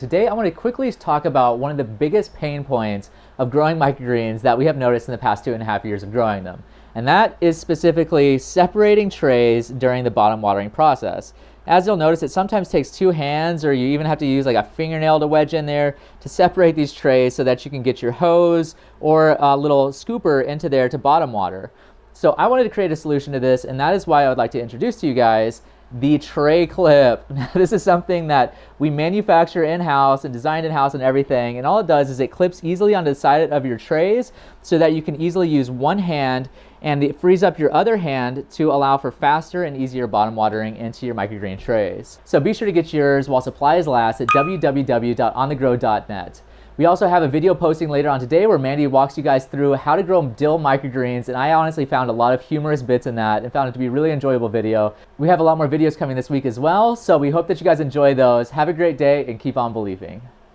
Today, I want to quickly talk about one of the biggest pain points of growing microgreens that we have noticed in the past 2.5 years of growing them. And that is specifically separating trays during the bottom watering process. As you'll notice, it sometimes takes two hands, or you even have to use like a fingernail to wedge in there to separate these trays so that you can get your hose or a little scooper into there to bottom water. So I wanted to create a solution to this, and that is why I would like to introduce to you guys the tray clip. This is something that we manufacture in-house and designed in-house and everything, and all it does is it clips easily onto the side of your trays so that you can easily use one hand, and it frees up your other hand to allow for faster and easier bottom watering into your microgreen trays. So be sure to get yours while supplies last at www.onthegrow.net. We also have a video posting later on today where Mandy walks you guys through how to grow dill microgreens, and I honestly found a lot of humorous bits in that and found it to be a really enjoyable video. We have a lot more videos coming this week as well, so we hope that you guys enjoy those. Have a great day and keep on believing.